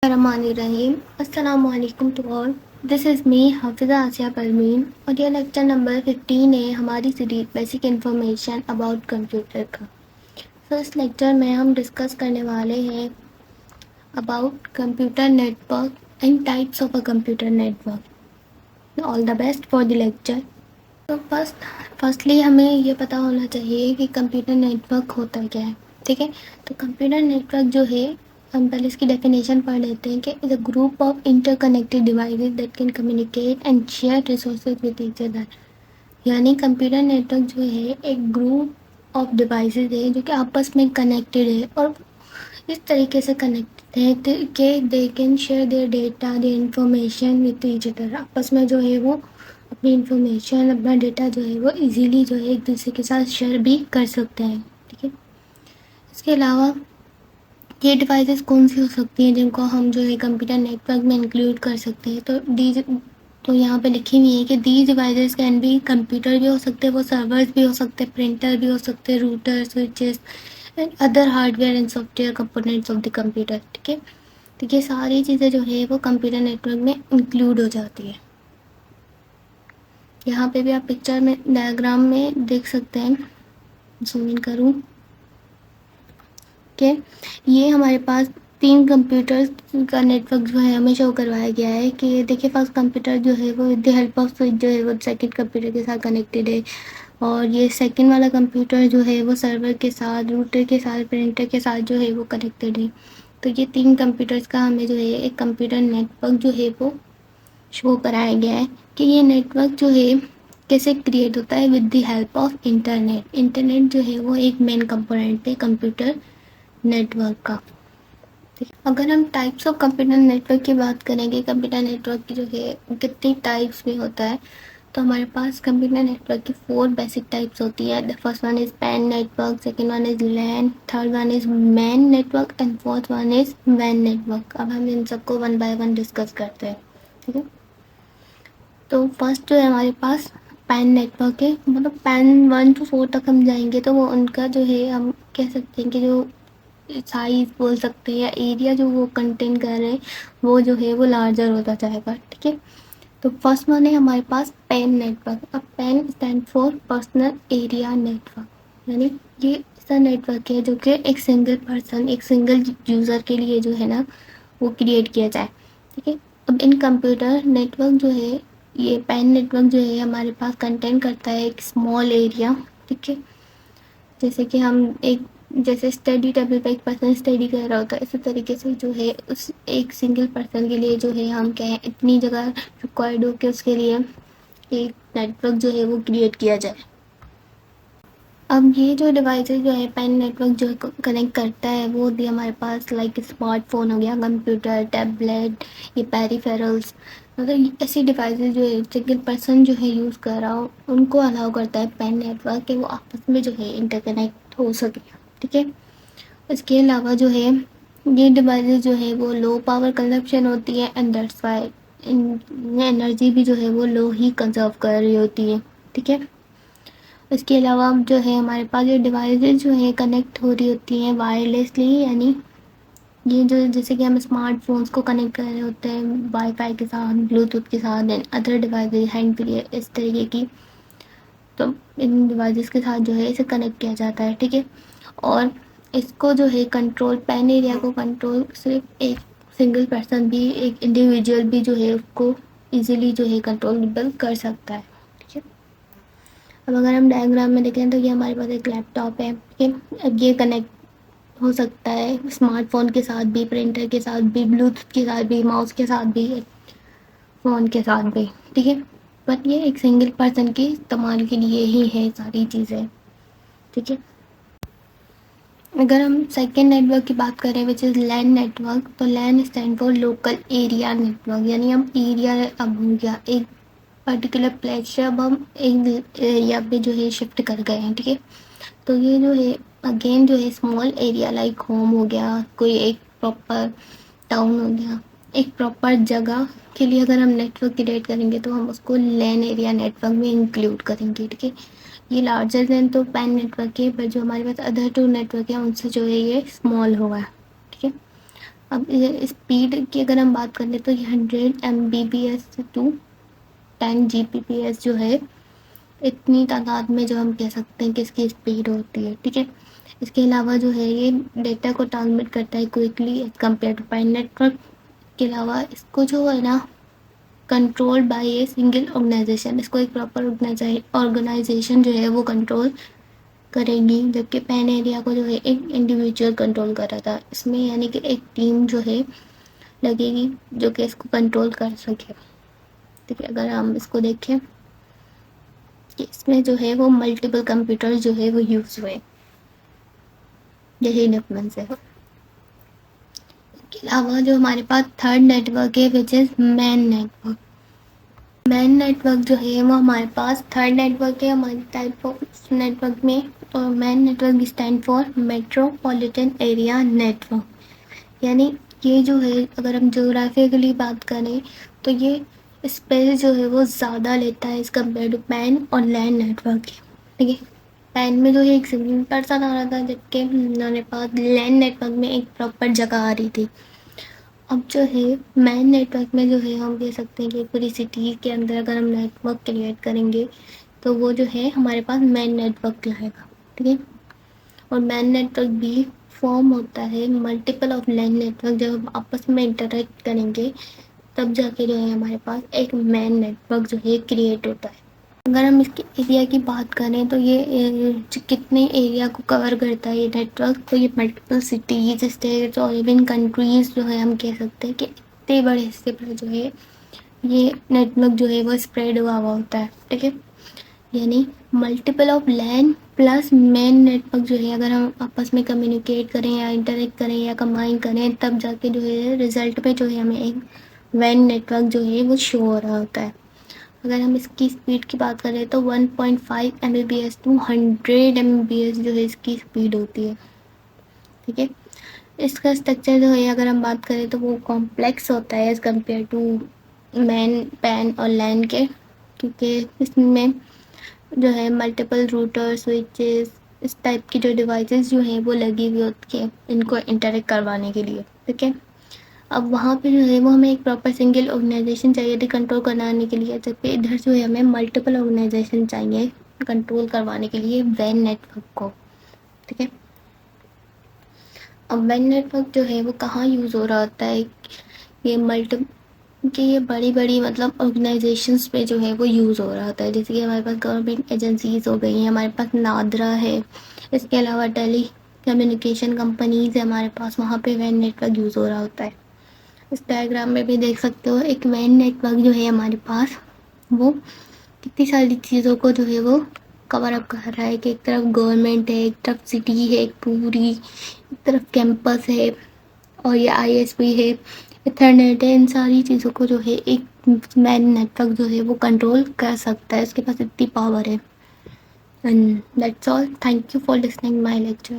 Bismillahirrahmanirrahim. Assalamu alaikum to all. This is me Hafiza आसिया परवीन और यह lecture number 15 है हमारी series basic information about computer का। इस लेक्चर में हम डिस्कस करने वाले हैं about computer network and types of a computer network. All the best for the lecture. तो फर्स्टली हमें ये पता होना चाहिए कि कंप्यूटर नेटवर्क होता क्या है। ठीक है, तो कंप्यूटर नेटवर्क जो है हम पहले इसकी डेफिनेशन पढ़ लेते हैं कि is a group of interconnected devices that can communicate and share resources with each other. यानी कंप्यूटर नेटवर्क जो है एक ग्रुप ऑफ डिवाइसेस है जो कि आपस में कनेक्टेड है और इस तरीके से कनेक्टेड है कि they can share their data their information with each other. आपस में जो है वो अपनी इंफॉर्मेशन अपना डेटा जो है वो इजीली जो है एक दूसरे के साथ शेयर भी कर सकते हैं। ठीक है, इसके अलावा ये डिवाइसेस कौन सी हो सकती हैं जिनको हम जो है कंप्यूटर नेटवर्क में इंक्लूड कर सकते हैं। तो यहाँ पे लिखी हुई है कि these devices can be computer भी हो सकते हैं, वो सर्वर्स भी हो सकते हैं, प्रिंटर भी हो सकते हैं, router, switches and other hardware and software components of the computer. ठीक है, तो ये सारी चीज़ें जो है वो कंप्यूटर नेटवर्क में इंक्लूड हो जाती है। यहाँ पे भी आप पिक्चर में डायग्राम में देख सकते हैं, जूम इन करूँ कि ये हमारे पास 3 कंप्यूटर्स का नेटवर्क जो है हमें शो करवाया गया है कि देखिए फर्स्ट कंप्यूटर जो है वो with the help off switch जो है वो सेकंड कंप्यूटर के साथ कनेक्टेड है और ये सेकंड वाला कंप्यूटर जो है वो सर्वर के साथ, रूटर के साथ, प्रिंटर के साथ जो है वो कनेक्टेड है। तो ये 3 कंप्यूटर्स का हमें जो है एक कंप्यूटर नेटवर्क जो है वो शो कराया गया है कि ये नेटवर्क जो है कैसे क्रिएट होता है with the help of internet. Internet जो है वो एक मेन कंपोनेंट है कंप्यूटर नेटवर्क का। अगर हम टाइप्स ऑफ कंप्यूटर नेटवर्क की बात करेंगे, कंप्यूटर नेटवर्क की जो है कितनी टाइप्स में होता है, तो हमारे पास कंप्यूटर नेटवर्क की 4 बेसिक टाइप्स होती है। The first one is PAN network, second one is LAN, third one is MAN network and fourth one is वैन नेटवर्क। अब हम इन सबको वन बाय वन डिस्कस करते हैं। ठीक है, तो फर्स्ट जो है हमारे पास पैन नेटवर्क है, मतलब पैन 1 to 4 तक हम जाएंगे तो वो उनका जो है हम कह सकते हैं कि जो साइज बोल सकते हैं या एरिया जो वो कंटेन कर रहे हैं वो जो है वो लार्जर होता जाएगा। ठीक है, तो फर्स्ट वन है हमारे पास पैन नेटवर्क। अब pen stand for personal area network, यानी ये ऐसा नेटवर्क है जो कि एक सिंगल पर्सन, एक सिंगल यूज़र के लिए जो है ना वो क्रिएट किया जाए। ठीक है, अब इन कंप्यूटर नेटवर्क जो है ये पैन नेटवर्क जो है हमारे पास कंटेन करता है एक स्मॉल एरिया। ठीक है, जैसे कि हम एक जैसे स्टडी टेबल पे एक पर्सन स्टडी कर रहा होता है, इसी तरीके से जो है उस एक सिंगल पर्सन के लिए जो है हम कहें इतनी जगह रिक्वायर्ड हो कि उसके लिए एक नेटवर्क जो है वो क्रिएट किया जाए। अब ये जो डिवाइसेस जो है पैन नेटवर्क जो कनेक्ट करता है वो भी हमारे पास लाइक स्मार्टफोन हो गया, कंप्यूटर, टैबलेट, ये पेरिफेरल्स, मतलब ऐसी डिवाइसेस जो है सिंगल पर्सन जो है यूज़ कर रहा हो उनको अलाउ करता है पैन नेटवर्क कि वो आपस में जो है इंटरकनेक्ट हो सके। ठीक है, इसके अलावा जो है ये डिवाइसेस जो है वो लो पावर कंजप्शन होती है एंड दैट्स व्हाई एनर्जी भी जो है वो लो ही कंजर्व कर रही होती है। ठीक है, इसके अलावा जो है हमारे पास ये डिवाइसेस जो है कनेक्ट हो रही होती हैं वायरलेसली, यानी ये जो जैसे कि हम स्मार्टफोन्स को कनेक्ट कर रहे होते हैं वाईफाई के साथ, ब्लूटूथ के साथ and other devices hand free इस तरीके की, तो इन डिवाइसेस के साथ जो है इसे कनेक्ट किया जाता है। ठीक है, और इसको जो है कंट्रोल पैन एरिया को कंट्रोल सिर्फ एक सिंगल पर्सन भी, एक इंडिविजुअल भी जो है उसको इजीली जो है कंट्रोलेबल कर सकता है। ठीक है, अब अगर हम डायग्राम में देखें तो ये हमारे पास एक लैपटॉप है। ठीक है, अब ये कनेक्ट हो सकता है स्मार्टफोन के साथ भी, प्रिंटर के साथ भी, ब्लूटूथ के साथ भी, माउस के साथ भी, फ़ोन के साथ भी। ठीक है, बट ये एक सिंगल पर्सन के इस्तेमाल के लिए ही है सारी चीज़ें। ठीक है, अगर हम सेकेंड नेटवर्क की बात करें विच इज़ लैन नेटवर्क, तो LAN stand for local area network, यानी हम एरिया अब हो गया एक पर्टिकुलर प्लेस से अब हम एक एरिया पे जो है शिफ्ट कर गए हैं। ठीक है, तो ये जो है अगेन जो है स्मॉल एरिया लाइक होम हो गया, कोई एक प्रॉपर टाउन हो गया, एक प्रॉपर जगह के लिए अगर हम नेटवर्क क्रिएट करेंगे तो हम उसको लैन एरिया नेटवर्क में इंक्लूड करेंगे। ठीक है, ये लार्जर देन तो पैन नेटवर्क है, पर जो हमारे पास अदर 2 नेटवर्क है उनसे जो है ये स्मॉल होगा। ठीक है, अब ये स्पीड की अगर हम बात करें तो ये 100 Mbps टू 10 Gbps जो है, इतनी तादाद में जो हम कह सकते हैं कि इसकी स्पीड होती है, ठीक है। इसके अलावा जो है ये डेटा को ट्रांसमिट करता है quickly as compared to PAN network. के अलावा इसको जो है ना control by a single organization, इसको एक प्रॉपर ऑर्गेनाइजेशन जो है वो कंट्रोल करेंगी, जबकि पैन एरिया को जो है एक इंडिविजुअल कंट्रोल कर रहा था इसमें, यानी कि एक टीम जो है लगेगी जो कि इसको कंट्रोल कर सके, ठीक है। अगर हम इसको देखें कि इसमें जो है वो मल्टीपल कंप्यूटर जो है वो यूज़ हुए, यही डिफरेंस है। इसके अलावा जो हमारे पास थर्ड नेटवर्क है which is man network. Man network जो है वो हमारे पास थर्ड नेटवर्क है हमारे टाइप ऑफ नेटवर्क में, और man network stand for metropolitan area network, यानी ये जो है अगर हम जोग्राफिकली बात करें तो ये स्पेस जो है वो ज़्यादा लेता है इस कम्पेयर टू पैन और लैंड नेटवर्क, ठीक है। पैन में जो है एक सिंपल सा आ रहा था, जबकि हमारे पास लैंड नेटवर्क में एक प्रॉपर जगह आ रही थी। अब जो है मैन नेटवर्क में जो है हम कह सकते हैं कि पूरी सिटी के अंदर अगर हम नेटवर्क क्रिएट करेंगे तो वो जो है हमारे पास मैन नेटवर्क रहेगा, ठीक है। और मैन नेटवर्क भी फॉर्म होता है मल्टीपल ऑफ लैंड नेटवर्क, जब हम आपस में इंटरेक्ट करेंगे तब जाके जो है हमारे पास एक मैन नेटवर्क जो है क्रिएट होता है। अगर हम इसके एरिया की बात करें तो ये कितने एरिया को कवर करता है ये नेटवर्क, तो ये मल्टीपल सिटीज़, स्टेट्स और इवन कंट्रीज़ जो है हम कह सकते हैं कि इतने बड़े हिस्से पर जो है ये नेटवर्क जो है वो स्प्रेड हुआ होता है, ठीक है। यानी multiple of land plus main network जो है अगर हम आपस में कम्युनिकेट करें या इंटरेक्ट करें या कंबाइन करें तब जाके जो है रिजल्ट पे जो है हमें एक वैन नेटवर्क जो है वो शो हो रहा होता है। अगर हम इसकी स्पीड की बात करें तो 1.5 Mbps टू 100 Mbps जो है इसकी स्पीड होती है, ठीक है। इसका स्ट्रक्चर जो है अगर हम बात करें तो वो कॉम्प्लेक्स होता है as compared to MAN PAN और लैन के, क्योंकि इसमें जो है मल्टीपल रूटर स्विचेस इस टाइप की जो डिवाइसेस जो हैं वो लगी हुई होती है इनको इंटरेक्ट करवाने के लिए, ठीक है। अब वहाँ पे जो है वो हमें एक प्रॉपर सिंगल ऑर्गेनाइजेशन चाहिए थी कंट्रोल कराने के लिए, जबकि इधर जो है हमें मल्टीपल ऑर्गेनाइजेशन चाहिए कंट्रोल करवाने के लिए वैन नेटवर्क को, ठीक है। अब वैन नेटवर्क जो है वो कहाँ यूज़ हो रहा होता है, ये कि ये बड़ी बड़ी मतलब ऑर्गेनाइजेशंस पे जो है वो यूज़ हो रहा होता है, जैसे कि हमारे पास गवर्नमेंट एजेंसीज़ हो गई हैं, हमारे पास नादरा है, इसके अलावा टेली कम्युनिकेशन कंपनीज़ है हमारे पास, वहाँ पे वैन नेटवर्क यूज़ हो रहा होता है। इस डायग्राम में भी देख सकते हो एक वैन नेटवर्क जो है हमारे पास वो कितनी सारी चीज़ों को जो है वो कवर अप कर रहा है, कि एक तरफ गवर्नमेंट है, एक तरफ सिटी है एक पूरी, एक तरफ कैंपस है और ये ISP है, इथरनेट है, इन सारी चीज़ों को जो है एक वैन नेटवर्क जो है वो कंट्रोल कर सकता है, इसके पास इतनी पावर है। And that's all, thank you for listening my lecture.